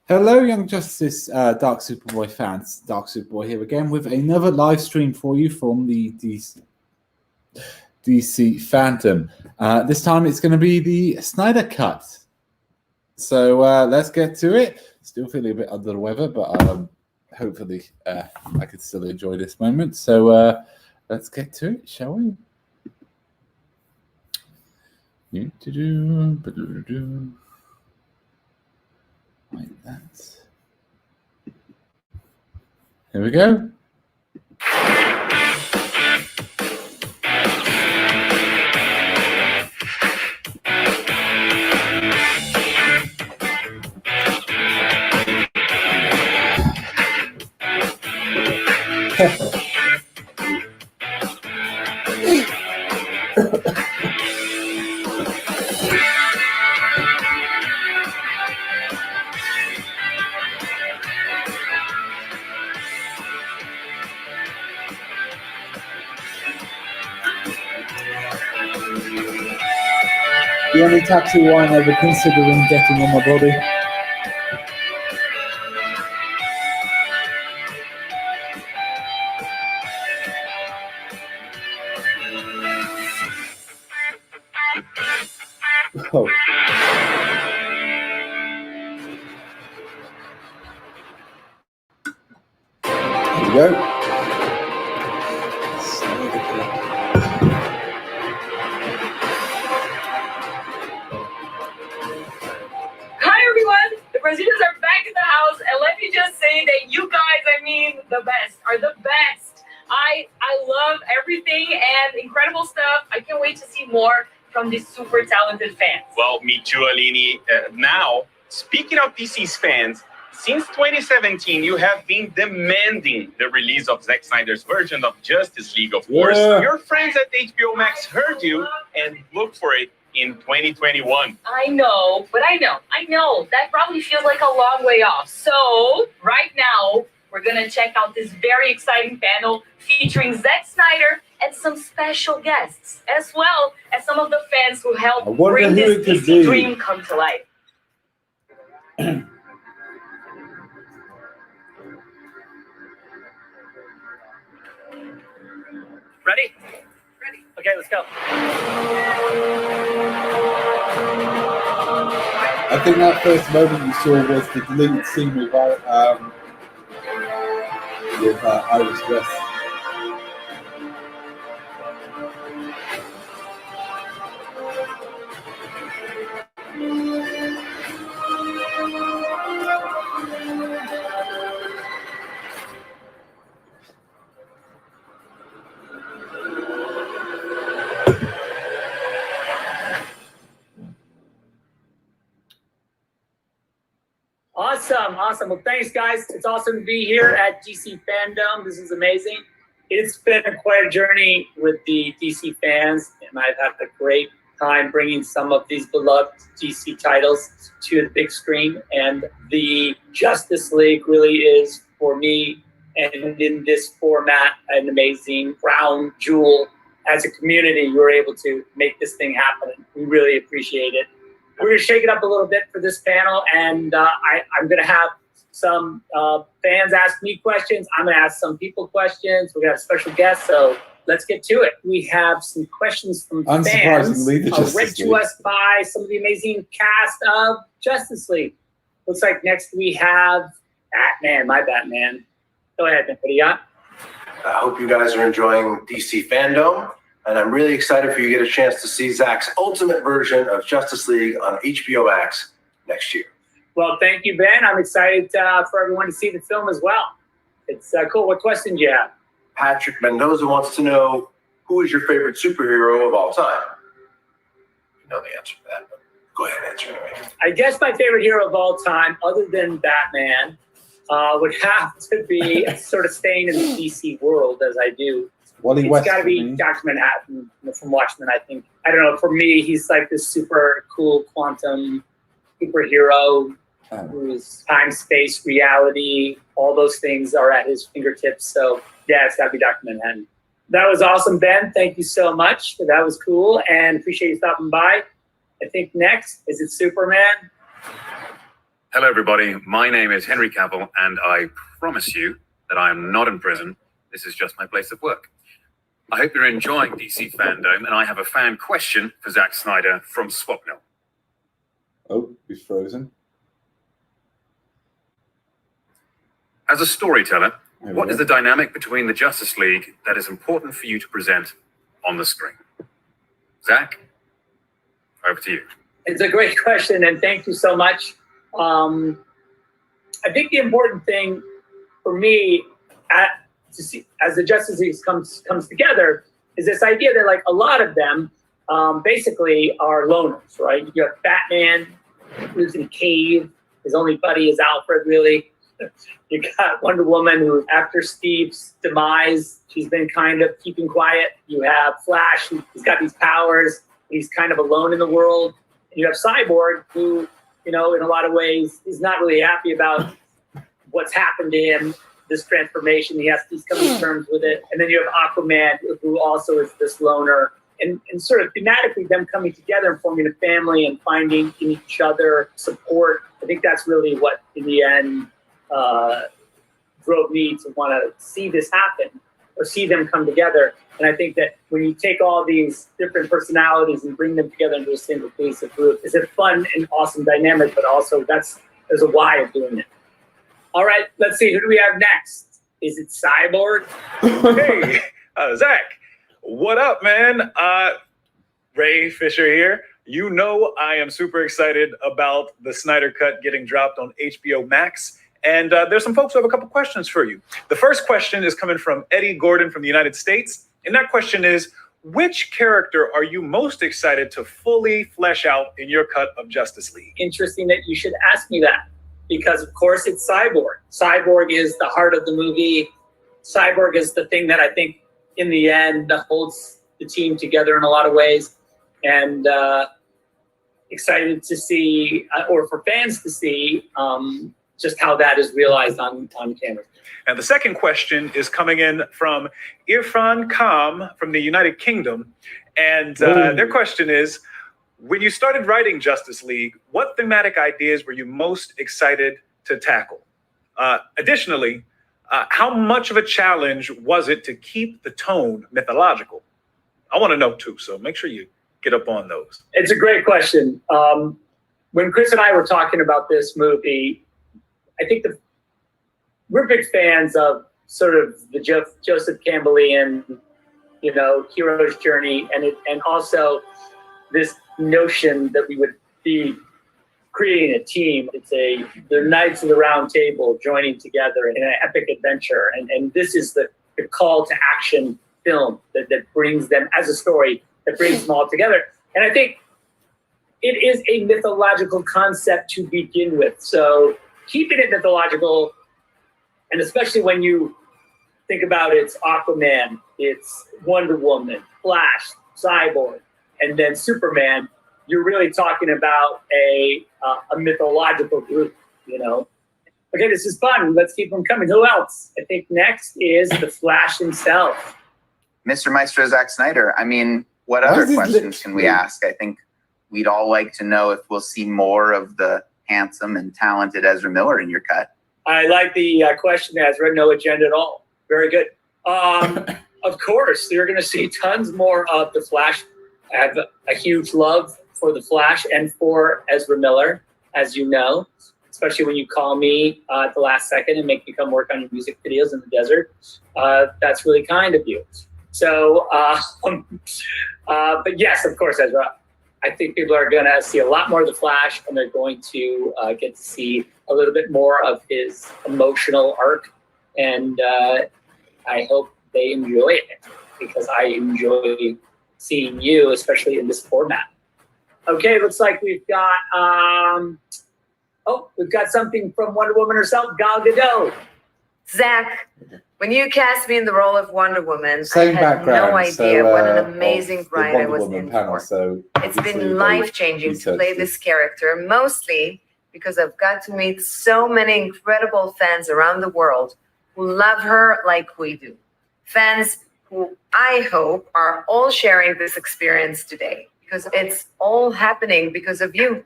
Hello, Young Justice Dark Superboy fans. Dark Superboy here again with another live stream for you from the DCFanDome. This time it's going to be the Snyder Cut. So let's get to it. Still feeling a bit under the weather, but hopefully I can still enjoy this moment. So let's get to it, shall we? Like that. Here we go. The only tattoo I'm ever considering getting on my body. Oh. There we go. Brazilians are back in the house, and let me just say that you guys, the best, are the best. I love everything and incredible stuff. I can't wait to see more from these super talented fans. Well, me too, Aline. Now, speaking of DC's fans, since 2017, you have been demanding the release of Zack Snyder's version of Justice League, of course. Yeah. Your friends at HBOMax heard you and looked for it in 2021. I know, but I know that probably feels like a long way off. So right now, we're gonna check out this very exciting panel featuring Zack Snyder and some special guests, as well as some of the fans who helped bring this DC dream come to life. Ready? Okay, let's go. I think that first moment you saw was the deleted scene with Iris West. Awesome. Well, thanks, guys. It's awesome to be here at DCFanDome. This is amazing. It's been quite a journey with the DC fans, and I've had a great time bringing some of these beloved DC titles to the big screen. And the Justice League really is, for me, and in this format, an amazing crown jewel. As a community, we were able to make this thing happen. We really appreciate it. We're going to shake it up a little bit for this panel, and I'm going to have some fans ask me questions. I'm going to ask some people questions. We're going to have special guests, so let's get to it. We have some questions from fans read to us by some of the amazing cast of Justice League. Looks like next we have Batman, my Batman. Go ahead, what do you got? I hope you guys are enjoying DCFanDome. And I'm really excited for you to get a chance to see Zack's ultimate version of Justice League on HBOMax next year. Well, thank you, Ben. I'm excited for everyone to see the film as well. It's cool. What question do you have? Patrick Mendoza wants to know, who is your favorite superhero of all time? You know the answer to that, but go ahead and answer anyway. I guess my favorite hero of all time, other than Batman, would have to be sort of staying in the DC world as I do. It's got to be Dr. Manhattan from Watchmen, I think. I don't know, for me, he's like this super cool quantum superhero whose time, space, reality, all those things are at his fingertips. So, yeah, it's got to be Dr. Manhattan. That was awesome, Ben. Thank you so much. That was cool, and appreciate you stopping by. I think next, is it Superman? Hello, everybody. My name is Henry Cavill, and I promise you that I am not in prison. This is just my place of work. I hope you're enjoying DC Fandome, and I have a fan question for Zack Snyder from Swapnil. Oh, he's frozen. As a storyteller, There we what go. is the dynamic between the Justice League that is important for you to present on the screen? Zack, over to you. It's a great question, and thank you so much. I think the important thing for me to see as the Justice League comes together is this idea that like a lot of them basically are loners, right? You have Batman, who lives in a cave. His only buddy is Alfred, really. You got Wonder Woman, who after Steve's demise, she's been kind of keeping quiet. You have Flash, who's got these powers. He's kind of alone in the world. And you have Cyborg, who, you know, in a lot of ways is not really happy about what's happened to him, this transformation. He's coming to terms with it. And then you have Aquaman, who also is this loner. And sort of thematically them coming together and forming a family and finding in each other support. I think that's really what, in the end, drove me to want to see this happen or see them come together. And I think that when you take all these different personalities and bring them together into a single cohesive group, it's a fun and awesome dynamic, but also there's a why of doing it. All right, let's see, who do we have next? Is it Cyborg? Hey, Zack, what up, man? Ray Fisher here. You know I am super excited about the Snyder Cut getting dropped on HBOMax. And there's some folks who have a couple questions for you. The first question is coming from Eddie Gordon from the United States. And that question is, which character are you most excited to fully flesh out in your cut of Justice League? Interesting that you should ask me that, because of course it's Cyborg. Cyborg is the heart of the movie. Cyborg is the thing that I think in the end holds the team together in a lot of ways. And excited to see, or for fans to see, just how that is realized on camera. And the second question is coming in from Irfan Kam from the United Kingdom. And their question is, when you started writing Justice League, what thematic ideas were you most excited to tackle? Additionally, how much of a challenge was it to keep the tone mythological? I want to know too, so make sure you get up on those. It's a great question. When Chris and I were talking about this movie, I think we're big fans of sort of the Joseph Campbellian, you know, hero's journey, and also this notion that we would be creating a team. It's the Knights of the Round Table joining together in an epic adventure, and this is the call to action film that brings them as a story that brings them all together. And I think it is a mythological concept to begin with. So keeping it mythological, and especially when you think about it's Aquaman, it's Wonder Woman, Flash, Cyborg, and then Superman, you're really talking about a mythological group, you know. Okay, this is fun. Let's keep them coming. Who else? I think next is the Flash himself. Mr. Maestro Zack Snyder. I mean, what other questions can we ask? I think we'd all like to know if we'll see more of the handsome and talented Ezra Miller in your cut. I like the question, Ezra. No agenda at all. Very good. Of course, you're going to see tons more of the Flash. I have a huge love for the Flash and for Ezra Miller, as you know, especially when you call me at the last second and make me come work on your music videos in the desert. That's really kind of you. So, but yes, of course, Ezra. I think people are going to see a lot more of the Flash, and they're going to get to see a little bit more of his emotional arc. And I hope they enjoy it, because I enjoy seeing you, especially in this format. Okay, looks like we've got, we've got something from Wonder Woman herself, Gal Gadot. Zach, when you cast me in the role of Wonder Woman, Same I had background, no idea so, what an amazing of the ride I Wonder was Woman in panel, for. so It's obviously been they life-changing to play researched this character, mostly because I've got to meet so many incredible fans around the world who love her like we do. Fans who I hope are all sharing this experience today, because it's all happening because of you.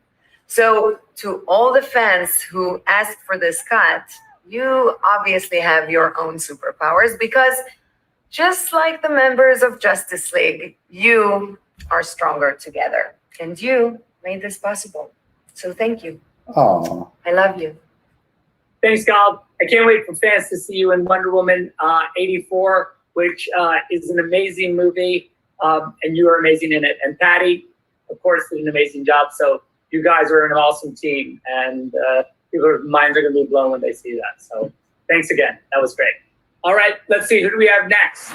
So to all the fans who asked for this cut, you obviously have your own superpowers because just like the members of Justice League, you are stronger together. And you made this possible. So thank you. Oh, I love you. Thanks, Gal. I can't wait for fans to see you in Wonder Woman 84, which is an amazing movie, and you are amazing in it. And Patty, of course, did an amazing job. So you guys are an awesome team, and people's minds are going to be blown when they see that. So thanks again. That was great. All right, let's see. Who do we have next?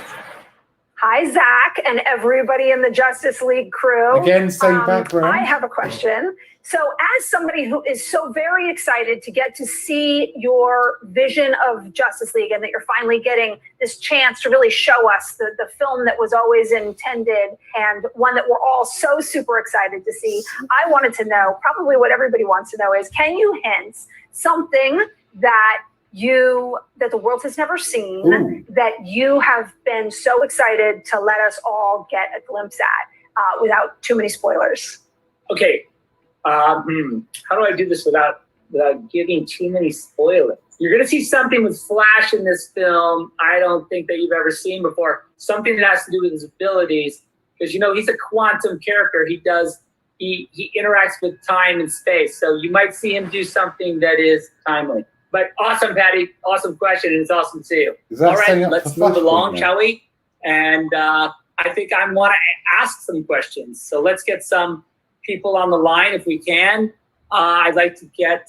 Hi, Zach, and everybody in the Justice League crew. again, same background. I have a question. So as somebody who is so very excited to get to see your vision of Justice League and that you're finally getting this chance to really show us the film that was always intended and one that we're all so super excited to see, I wanted to know, probably what everybody wants to know is, can you hint something that the world has never seen, that you have been so excited to let us all get a glimpse at without too many spoilers? Okay. How do I do this without giving too many spoilers? You're going to see something with Flash in this film I don't think that you've ever seen before. Something that has to do with his abilities. Because, you know, he's a quantum character. He interacts with time and space. So you might see him do something that is timely. But awesome, Patty. Awesome question. And it's awesome to see you. All right, let's move along, shall we? And I think I want to ask some questions. So let's get some people on the line if we can. I'd like to get,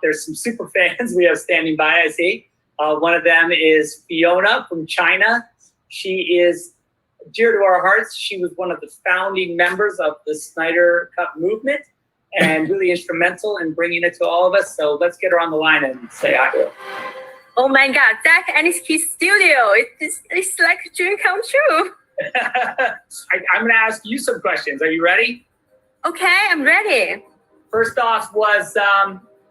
there's some super fans we have standing by, I see. One of them is Fiona from China. She is dear to our hearts. She was one of the founding members of the Snyder Cut movement and really instrumental in bringing it to all of us. So let's get her on the line and say hi to her. Oh my God, Zach and his studio. It's like a dream come true. I'm going to ask you some questions. Are you ready? Okay, I'm ready. First off was,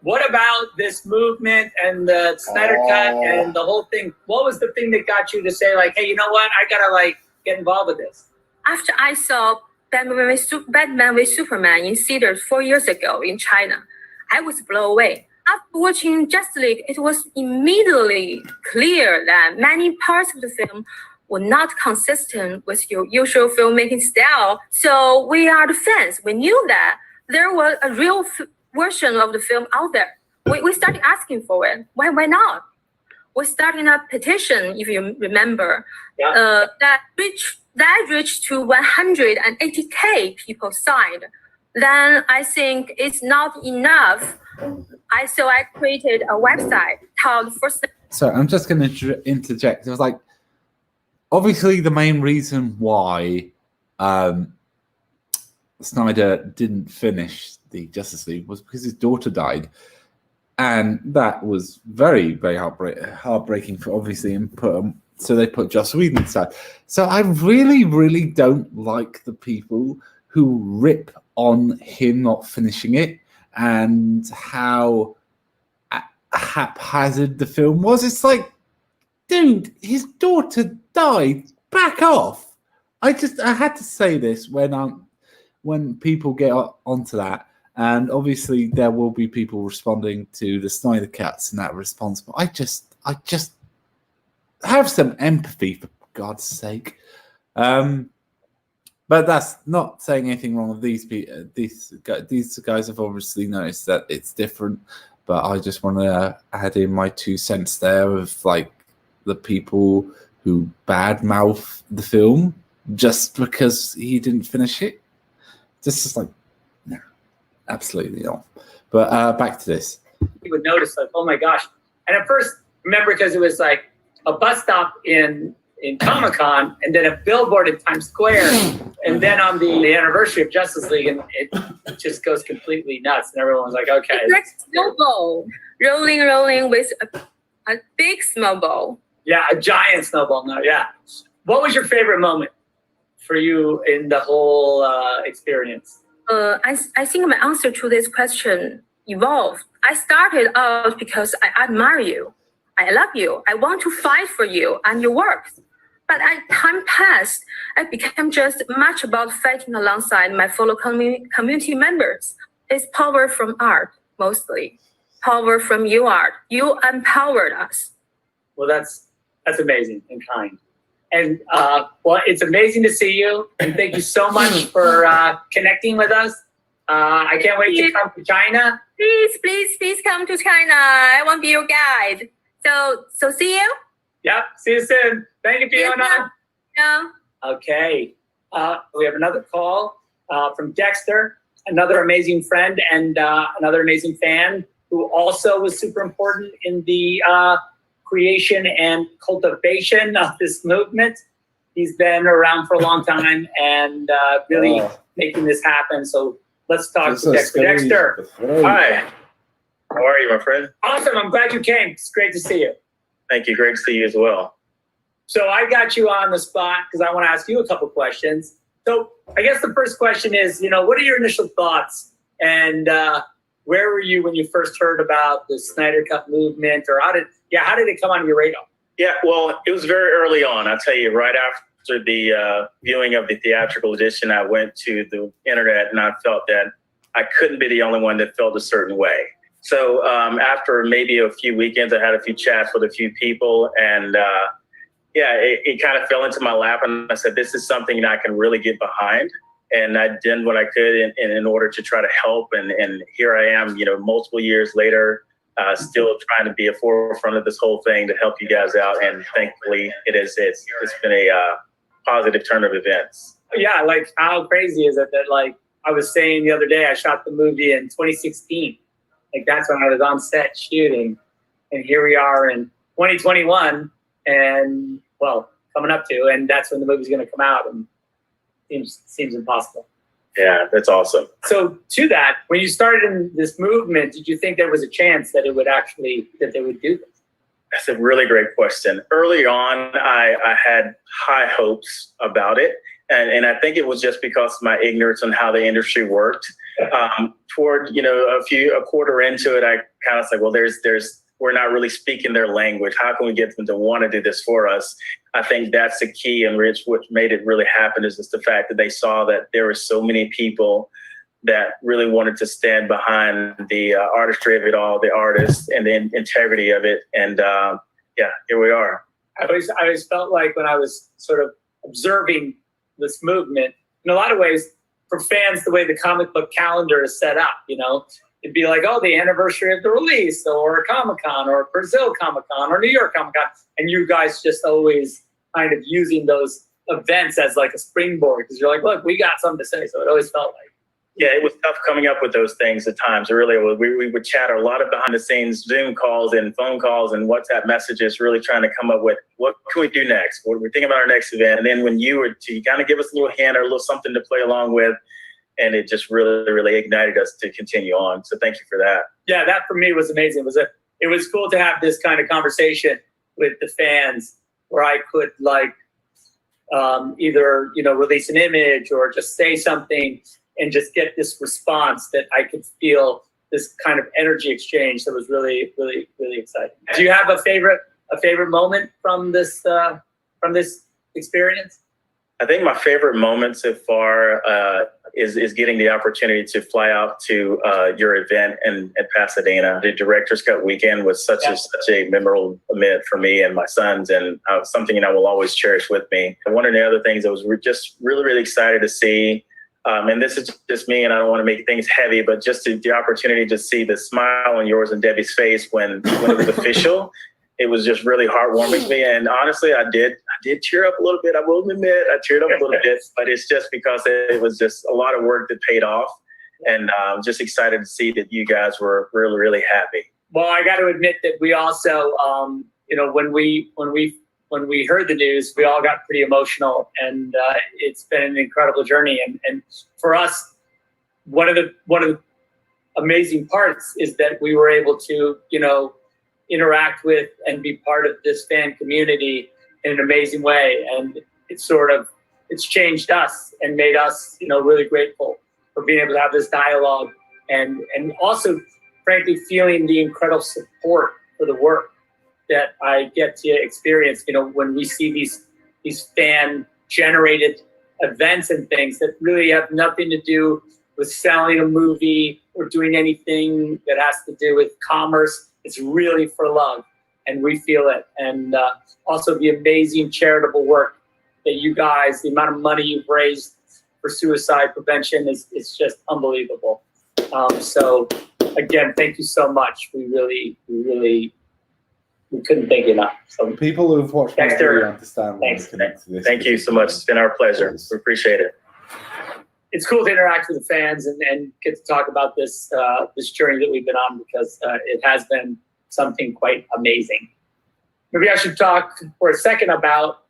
what about this movement and the Snyder Cut and the whole thing? What was the thing that got you to say, like, hey, you know what? I got to, get involved with this. After I saw Batman with Superman in theaters 4 years ago in China, I was blown away. After watching Justice League, it was immediately clear that many parts of the film were not consistent with your usual filmmaking style. So we are the fans. We knew that there was a real version of the film out there. We started asking for it. Why not? We started a petition, if you remember, that reached to 180K people signed. Then I think it's not enough. So I created a website called First. So I'm just going to interject. It was like, obviously, the main reason why Snyder didn't finish the Justice League was because his daughter died. And that was very, very heartbreaking for obviously so they put Joss Whedon aside. So I really, really don't like the people who rip on him not finishing it and how haphazard the film was. It's like, dude, his daughter died. Back off. I had to say this when people get onto that, and obviously there will be people responding to the Snyder Cuts and that response. But I just have some empathy, for God's sake. But that's not saying anything wrong with these people. These guys have obviously noticed that it's different. But I just want to add in my 2 cents there of the people who badmouth the film just because he didn't finish it. This is no, absolutely not. But back to this. You would notice, oh my gosh. And at first, remember, because it was a bus stop in Comic-Con and then a billboard in Times Square and then on the anniversary of Justice League, and it just goes completely nuts. And everyone was like, okay. It's like snowball, rolling with a big snowball. Yeah, a giant snowball. No, yeah. What was your favorite moment for you in the whole experience? I think my answer to this question evolved. I started out because I admire you. I love you. I want to fight for you and your work. But as time passed, I became just much about fighting alongside my fellow community members. It's power from art, mostly. Power from your art. You empowered us. Well, that's amazing and kind. And well, it's amazing to see you. And thank you so much for connecting with us. I can't wait to come to China. Please come to China. I want to be your guide. So see you. Yep. See you soon. Thank you, Fiona. Yeah. Okay. We have another call from Dexter, another amazing friend and another amazing fan who also was super important in the creation and cultivation of this movement. He's been around for a long time and really making this happen. So let's talk to Dexter. Dexter. Hi. How are you, my friend? Awesome. I'm glad you came. It's great to see you. Thank you. Great to see you as well. So I got you on the spot because I want to ask you a couple questions. So I guess the first question is, what are your initial thoughts? And where were you when you first heard about the Snyder Cut movement, or how did it come on your radar? Yeah, well, it was very early on. I'll tell you, right after the viewing of the theatrical edition, I went to the internet and I felt that I couldn't be the only one that felt a certain way. So after maybe a few weekends, I had a few chats with a few people, and it kind of fell into my lap, and I said, this is something that I can really get behind. And I did what I could in order to try to help. And here I am, multiple years later, still trying to be a forefront of this whole thing to help you guys out. And thankfully, it's been a positive turn of events. Yeah, like how crazy is it that, like I was saying the other day, I shot the movie in 2016. Like that's when I was on set shooting. And here we are in 2021 and, well, coming up to, and that's when the movie's going to come out. And seems impossible. Yeah, that's awesome. So to that, when you started in this movement, did you think there was a chance that that they would do this? That's a really great question. Early on, I had high hopes about it. And I think it was just because of my ignorance on how the industry worked. Toward, a quarter into it, I kind of said, well, we're not really speaking their language. How can we get them to want to do this for us? I think that's the key, and what made it really happen is just the fact that they saw that there were so many people that really wanted to stand behind the artistry of it all, the artists, and the integrity of it. And here we are. I always felt like when I was sort of observing this movement, in a lot of ways, for fans, the way the comic book calendar is set up, it'd be like, the anniversary of the release, or Comic-Con, or Brazil Comic-Con, or New York Comic-Con. And you guys just always kind of using those events as like a springboard, because you're like, look, we got something to say. So it always felt like. Yeah, it was tough coming up with those things at times. Really, we would chat a lot of behind the scenes Zoom calls and phone calls and WhatsApp messages, really trying to come up with what can we do next? What are we thinking about our next event? And then when you were to kind of give us a little hint or a little something to play along with, and it just really, really ignited us to continue on. So thank you for that. Yeah, that for me was amazing. It was cool to have this kind of conversation with the fans where I could either, release an image or just say something and just get this response that I could feel this kind of energy exchange that was really, really, really exciting. Do you have a favorite moment from this experience? I think my favorite moment so far is getting the opportunity to fly out to your event in Pasadena. The Director's Cut weekend was such a memorable event for me and my sons, and something I will always cherish with me. And one of the other things I was just really, really excited to see, and this is just me, and I don't want to make things heavy, but just the opportunity to see the smile on yours and Debbie's face when it was official. It was just really heartwarming to me. And honestly, I did tear up a little bit. I will admit, I teared up a little bit, but it's just because it was just a lot of work that paid off. And I'm just excited to see that you guys were really, really happy. Well, I got to admit that we also, when we heard the news, we all got pretty emotional, and it's been an incredible journey. And for us, one of the amazing parts is that we were able to, interact with and be part of this fan community in an amazing way. And it's changed us and made us, really grateful for being able to have this dialogue and also, frankly, feeling the incredible support for the work that I get to experience, when we see these fan generated events and things that really have nothing to do with selling a movie or doing anything that has to do with commerce. It's really for love, and we feel it. And also the amazing charitable work that you guys, the amount of money you've raised for suicide prevention is just unbelievable. So again, thank you so much. We couldn't thank you enough. So People who've watched my Dexter, video understand why thanks. we connect to this. Thank you so much. It's been our pleasure. We appreciate it. it's cool to interact with the fans and get to talk about this this journey that we've been on, because it has been something quite amazing. Maybe I should talk for a second about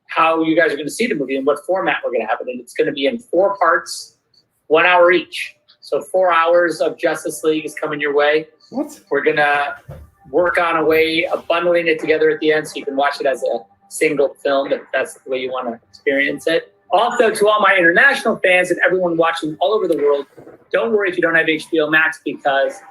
how you guys are going to see the movie and what format we're going to have it in. It's going to be in 4 parts, 1 hour each. So 4 hours of Justice League is coming your way. What? We're going to work on a way of bundling it together at the end so you can watch it as a single film if that's the way you want to experience it. Also, to all my international fans and everyone watching all over the world, don't worry if you don't have HBOMax, because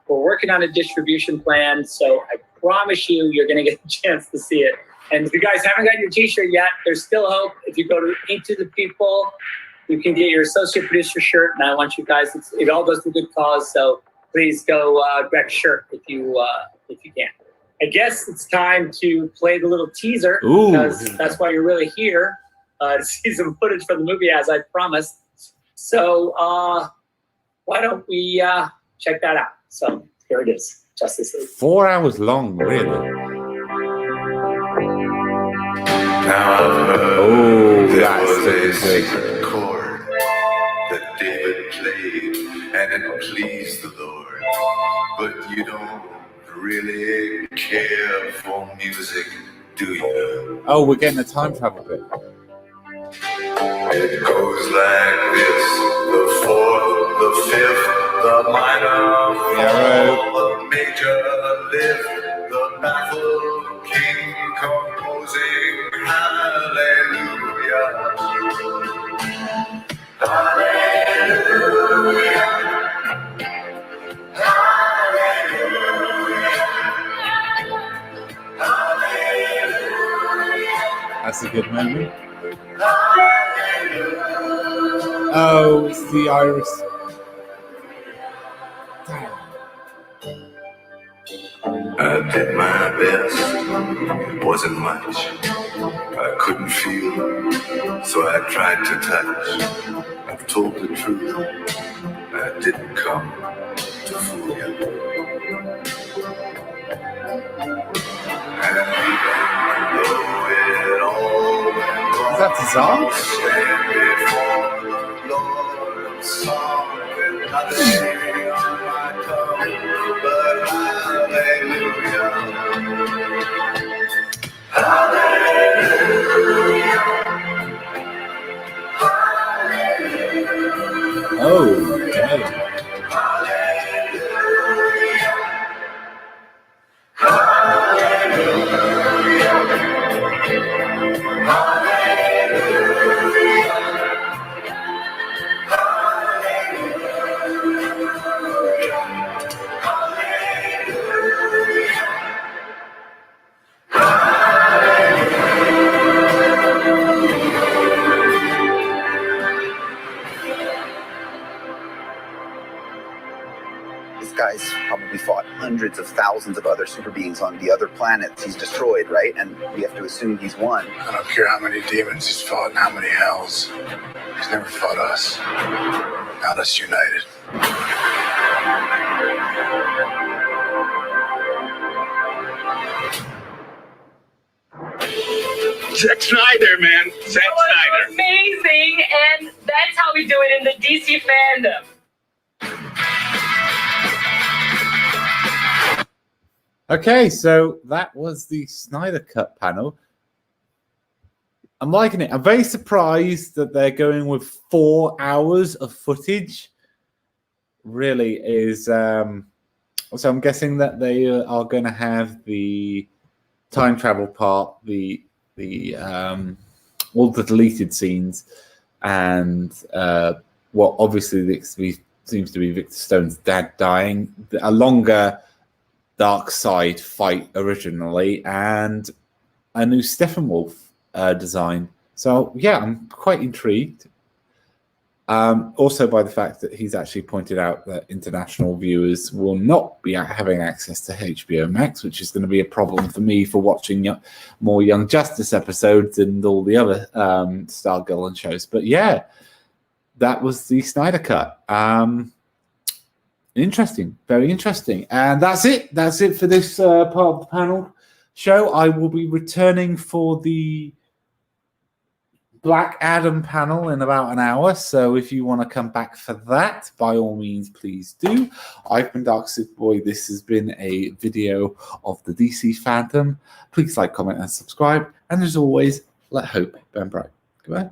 we're working on a distribution plan. So I promise you, you're going to get a chance to see it. And if you guys haven't gotten your t-shirt yet, there's still hope. If you go to Into the People, you can get your associate producer shirt. And I want you guys, it all goes to a good cause. So please go grab a shirt if you can. I guess it's time to play the little teaser. Ooh. Because that's why you're really here, to see some footage from the movie, as I promised. So why don't we check that out? So here it is, Justice League. 4 hours long, really. Oh, that's was a good. secret chord that David played, and it pleased the Lord. But you don't really care for music, do you? Oh, we're getting a time travel bit. It goes like this: the fourth, the fifth, the minor fall, the major lift, the baffled king composing hallelujah. Hallelujah. Hallelujah. Hallelujah. That's a good moment. Oh, it's the iris. I did my best. It wasn't much. I couldn't feel, so I tried to touch. I've told the truth. I didn't come to fool you. And though it all went wrong, Is that the song? stand before the Lord, song with nothing on my tongue but hallelujah. Hallelujah. Hallelujah. Oh, okay. This guy's probably fought hundreds of thousands of other super beings on the other planets he's destroyed, right? And we have to assume he's won. I don't care how many demons he's fought and how many hells. He's never fought us. Got us united. Zack Snyder, man. Zack Snyder. Amazing, and that's how we do it in the DC fandom. Okay, so that was the Snyder Cut panel. I'm liking it. I'm very surprised that they're going with 4 hours of footage. Really is. So I'm guessing that they are going to have the time travel part, the all the deleted scenes, and what obviously seems to be Victor Stone's dad dying. A longer Dark Side fight originally, and a new Steppenwolf design. So yeah, I'm quite intrigued. Also by the fact that he's actually pointed out that international viewers will not be having access to HBOMax, which is going to be a problem for me for watching more Young Justice episodes and all the other Stargirl and shows. But yeah, that was the Snyder Cut. Interesting, very interesting. And that's it. That's it for this part of the panel show. I will be returning for the Black Adam panel in about an hour. So if you want to come back for that, by all means, please do. I've been Dark Sith Boy. This has been a video of the DC fandom. Please like, comment, and subscribe. And as always, let hope burn bright. Goodbye.